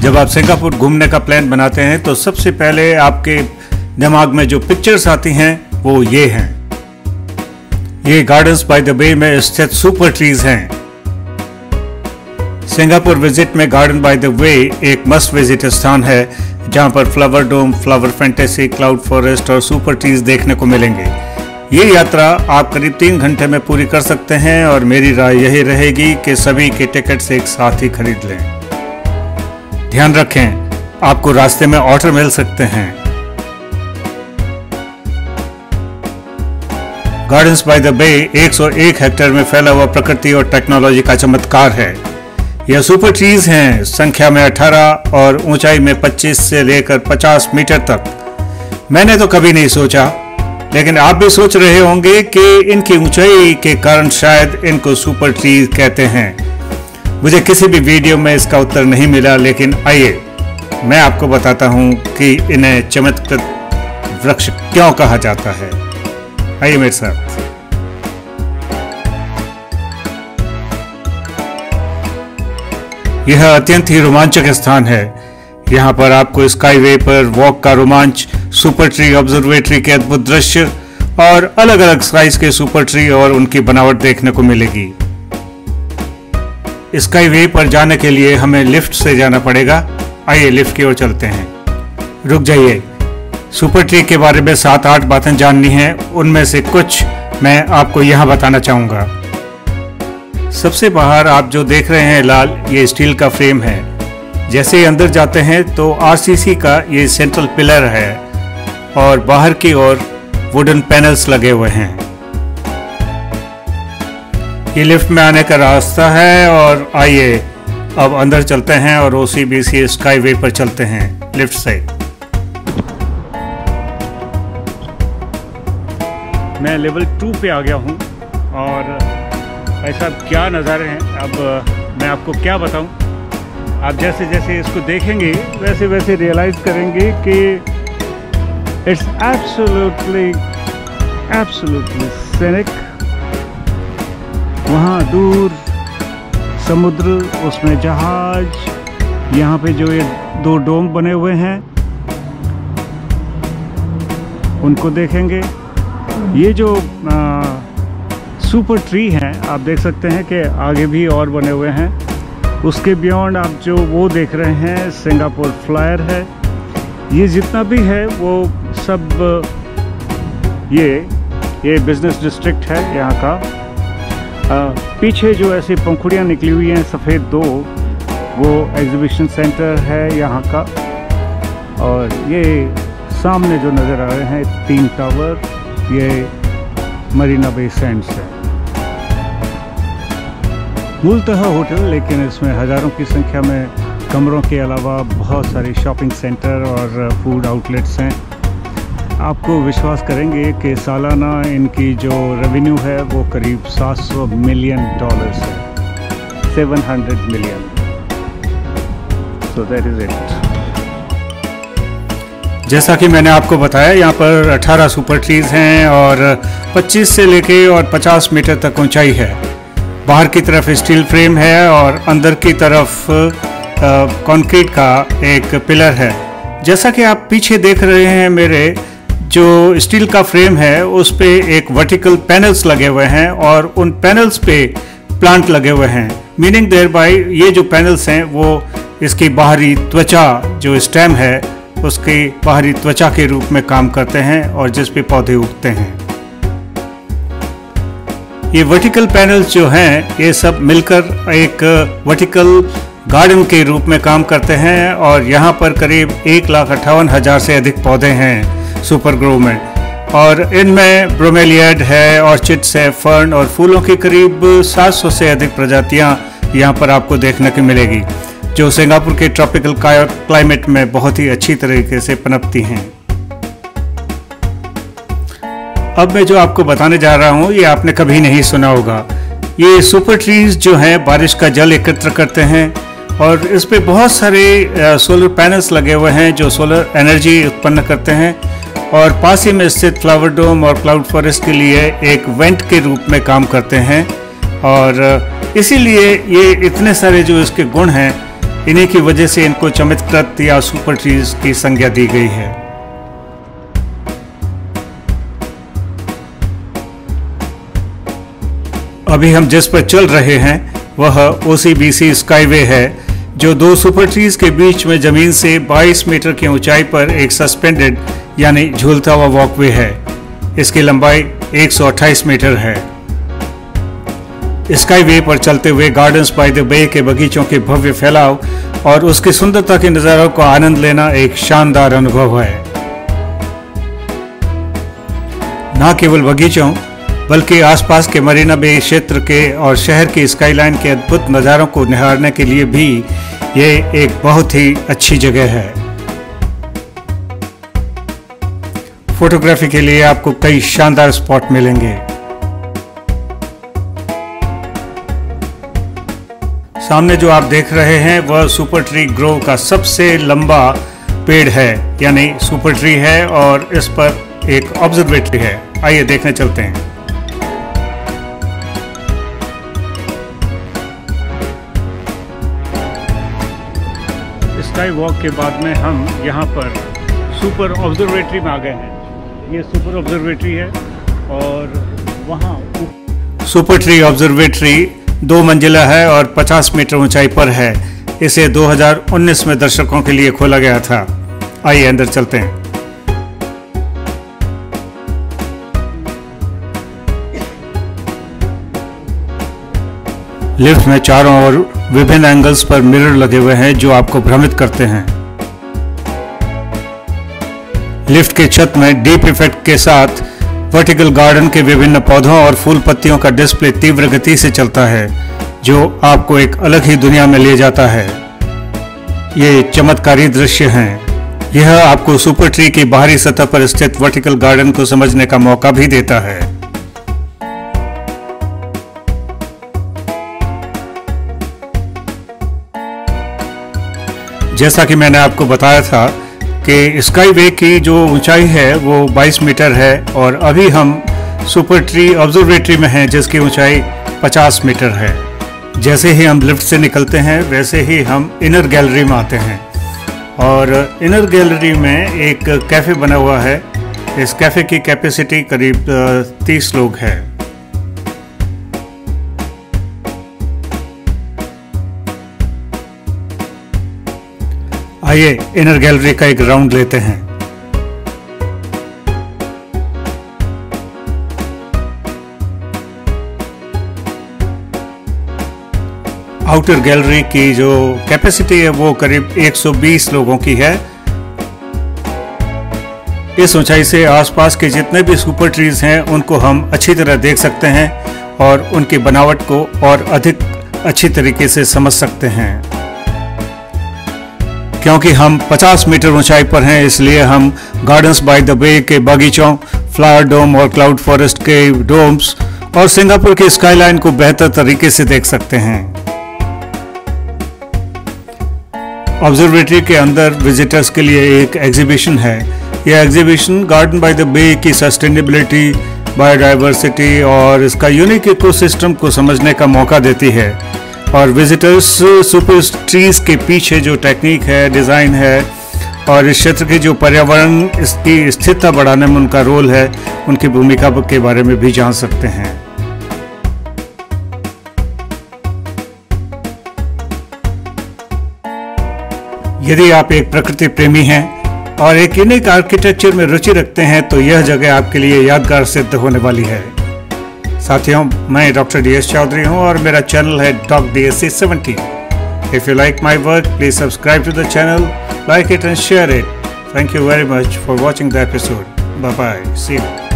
जब आप सिंगापुर घूमने का प्लान बनाते हैं तो सबसे पहले आपके दिमाग में जो पिक्चर्स आती हैं वो ये हैं। ये गार्डन्स बाय द बे में स्थित सुपर ट्रीज हैं। सिंगापुर विजिट में गार्डन बाय द वे एक मस्ट विजिट स्थान है जहां पर फ्लावर डोम, फ्लावर फैंटेसी, क्लाउड फॉरेस्ट और सुपर ट्रीज देखने को मिलेंगे। ये यात्रा आप करीब 3 घंटे में पूरी कर सकते हैं और मेरी राय यही रहेगी कि सभी के टिकट्स एक साथ ही खरीद लें। ध्यान रखें, आपको रास्ते में ऑर्डर मिल सकते हैं। Gardens by the bay 101 hectare में फैला हुआ प्रकृति और टेक्नोलॉजी का चमत्कार है। यह सुपर ट्रीज हैं, संख्या में 18 और ऊंचाई में 25 से लेकर 50 मीटर तक। मैंने तो कभी नहीं सोचा, लेकिन आप भी सोच रहे होंगे कि इनकी ऊंचाई के कारण शायद इनको सुपर ट्रीज कहते हैं। मुझे किसी भी वीडियो में इसका उत्तर नहीं मिला, लेकिन आइए मैं आपको बताता हूं कि इन्हें चमत्कृत वृक्ष क्यों कहा जाता है। आइए मेरे साथ। यह अत्यंत ही रोमांचक स्थान है। यहाँ पर आपको स्काईवे पर वॉक का रोमांच, सुपर ट्री ऑब्जर्वेटरी के अद्भुत दृश्य और अलग अलग साइज के सुपर ट्री और उनकी बनावट देखने को मिलेगी। स्काईवे पर जाने के लिए हमें लिफ्ट से जाना पड़ेगा। आइए लिफ्ट की ओर चलते हैं। रुक जाइए, सुपर ट्री के बारे में 7-8 बातें जाननी हैं, उनमें से कुछ मैं आपको यहाँ बताना चाहूँगा। सबसे बाहर आप जो देख रहे हैं लाल, ये स्टील का फ्रेम है। जैसे ही अंदर जाते हैं तो आरसीसी का ये सेंट्रल पिलर है और बाहर की ओर वुडन पैनल्स लगे हुए हैं। ये लिफ्ट में आने का रास्ता है और आइए अब अंदर चलते हैं और ओसीबीसी स्काईवे पर चलते हैं लिफ्ट से। मैं लेवल 2 पे आ गया हूँ और भाई साहब क्या नज़ारे हैं। अब मैं आपको क्या बताऊं, आप जैसे जैसे इसको देखेंगे वैसे वैसे रियलाइज़ करेंगे कि इट्स एब्सोल्युटली सीनिक। वहाँ दूर समुद्र, उसमें जहाज, यहाँ पे जो ये 2 डोम बने हुए हैं उनको देखेंगे। ये जो सुपर ट्री हैं आप देख सकते हैं कि आगे भी और बने हुए हैं। उसके बियॉन्ड आप जो वो देख रहे हैं सिंगापुर फ्लायर है। ये जितना भी है वो सब ये बिजनेस डिस्ट्रिक्ट है यहाँ का। पीछे जो ऐसी पंखुड़ियाँ निकली हुई हैं सफ़ेद 2, वो एग्जीबिशन सेंटर है यहाँ का। और ये सामने जो नज़र आ रहे हैं 3 टावर, ये मरीना बे सैंड्स है। मूलतः होटल, लेकिन इसमें हज़ारों की संख्या में कमरों के अलावा बहुत सारे शॉपिंग सेंटर और फूड आउटलेट्स हैं। आपको विश्वास करेंगे कि सालाना इनकी जो रेवेन्यू है वो करीब $700 मिलियन है। 700 million. So that is it. जैसा कि मैंने आपको बताया, यहाँ पर 18 सुपर ट्रीज हैं और 25 से लेके और 50 मीटर तक ऊंचाई है। बाहर की तरफ स्टील फ्रेम है और अंदर की तरफ कंक्रीट का एक पिलर है। जैसा कि आप पीछे देख रहे हैं, मेरे जो स्टील का फ्रेम है उस पे एक वर्टिकल पैनल्स लगे हुए हैं और उन पैनल्स पे प्लांट लगे हुए हैं। मीनिंग देयर बाय ये जो पैनल्स हैं वो इसकी बाहरी त्वचा, जो स्टेम है उसकी बाहरी त्वचा के रूप में काम करते हैं और जिस पे पौधे उगते हैं। ये वर्टिकल पैनल्स जो हैं ये सब मिलकर एक वर्टिकल गार्डन के रूप में काम करते हैं और यहाँ पर करीब 1,58,000 से अधिक पौधे हैं सुपर ग्रो में। और इनमें ब्रोमेलियड है, ऑर्चिड्स है, फर्न और फूलों की करीब 700 से अधिक प्रजातियाँ यहाँ पर आपको देखने को मिलेगी, जो सिंगापुर के ट्रॉपिकल क्लाइमेट में बहुत ही अच्छी तरीके से पनपती हैं। अब मैं जो आपको बताने जा रहा हूँ ये आपने कभी नहीं सुना होगा। ये सुपर ट्रीज जो हैं बारिश का जल एकत्र करते हैं और इस पे बहुत सारे सोलर पैनल्स लगे हुए हैं जो सोलर एनर्जी उत्पन्न करते हैं और पास ही में स्थित फ्लावर डोम और क्लाउड फॉरेस्ट के लिए एक वेंट के रूप में काम करते हैं। और इसीलिए ये इतने सारे जो इसके गुण हैं इन्हीं की वजह से इनको चमत्कृत या सुपर ट्रीज की संज्ञा दी गई है। अभी हम जिस पर चल रहे हैं वह OCBC स्काईवे है, जो दो सुपर ट्रीज के बीच में जमीन से 22 मीटर की ऊंचाई पर एक सस्पेंडेड यानी झूलता हुआ वॉकवे है। इसकी लंबाई 128 मीटर है। स्काईवे पर चलते हुए गार्डन्स बाय द बे के बगीचों के भव्य फैलाव और उसकी सुंदरता के नज़ारों को आनंद लेना एक शानदार अनुभव है। न केवल बगीचों बल्कि आसपास के मरीना बे क्षेत्र के और शहर की स्काईलाइन के अद्भुत नज़ारों को निहारने के लिए भी ये एक बहुत ही अच्छी जगह है। फोटोग्राफी के लिए आपको कई शानदार स्पॉट मिलेंगे। सामने जो आप देख रहे हैं वह सुपर ट्री ग्रोव का सबसे लंबा पेड़ है, यानी सुपर ट्री है, और इस पर एक ऑब्जर्वेटरी है। आइए देखने चलते हैं। स्काई वॉक के बाद में हम यहाँ पर सुपर ऑब्जर्वेटरी में आ गए हैं। ये सुपर ऑब्जर्वेटरी है और वहाँ सुपर ट्री ऑब्जर्वेटरी 2 मंजिला है और 50 मीटर ऊंचाई पर है। इसे 2019 में दर्शकों के लिए खोला गया था। आइए अंदर चलते हैं। लिफ्ट में चारों ओर विभिन्न एंगल्स पर मिरर लगे हुए हैं जो आपको भ्रमित करते हैं। लिफ्ट के छत में डीप इफेक्ट के साथ वर्टिकल गार्डन के विभिन्न पौधों और फूल पत्तियों का डिस्प्ले तीव्र गति से चलता है, जो आपको एक अलग ही दुनिया में ले जाता है। ये चमत्कारी दृश्य हैं। यह आपको सुपर ट्री की बाहरी सतह पर स्थित वर्टिकल गार्डन को समझने का मौका भी देता है। जैसा कि मैंने आपको बताया था कि स्काईवे की जो ऊंचाई है वो 22 मीटर है और अभी हम सुपर ट्री ऑब्जर्वेटरी में हैं जिसकी ऊंचाई 50 मीटर है। जैसे ही हम लिफ्ट से निकलते हैं वैसे ही हम इनर गैलरी में आते हैं और इनर गैलरी में एक कैफ़े बना हुआ है। इस कैफ़े की कैपेसिटी करीब 30 लोग है। आइए इनर गैलरी का एक राउंड लेते हैं। आउटर गैलरी की जो कैपेसिटी है वो करीब 120 लोगों की है। इस ऊंचाई से आसपास के जितने भी सुपर ट्रीज हैं उनको हम अच्छी तरह देख सकते हैं और उनकी बनावट को और अधिक अच्छी तरीके से समझ सकते हैं। क्योंकि हम 50 मीटर ऊंचाई पर हैं, इसलिए हम गार्डन्स बाय द बे के बागीचों, फ्लावर डोम और क्लाउड फॉरेस्ट के डोम्स और सिंगापुर की स्काईलाइन को बेहतर तरीके से देख सकते हैं। ऑब्जर्वेटरी के अंदर विजिटर्स के लिए एक एग्जीबिशन है। यह एग्जीबिशन गार्डन बाय द बे की सस्टेनेबिलिटी, बायोडाइवर्सिटी और इसका यूनिक इकोसिस्टम को समझने का मौका देती है और विजिटर्स सुपर ट्रीज के पीछे जो टेक्निक है, डिज़ाइन है और इस क्षेत्र के जो पर्यावरण इसकी स्थिरता बढ़ाने में उनका रोल है, उनकी भूमिका के बारे में भी जान सकते हैं। यदि आप एक प्रकृति प्रेमी हैं और एक यूनिक आर्किटेक्चर में रुचि रखते हैं तो यह जगह आपके लिए यादगार सिद्ध होने वाली है। साथियों, मैं डॉक्टर DS चौधरी हूं और मेरा चैनल है DocDSC17। If you like my work, please subscribe to the channel, like it and share it. Thank you very much for watching the episode. Bye bye. See you.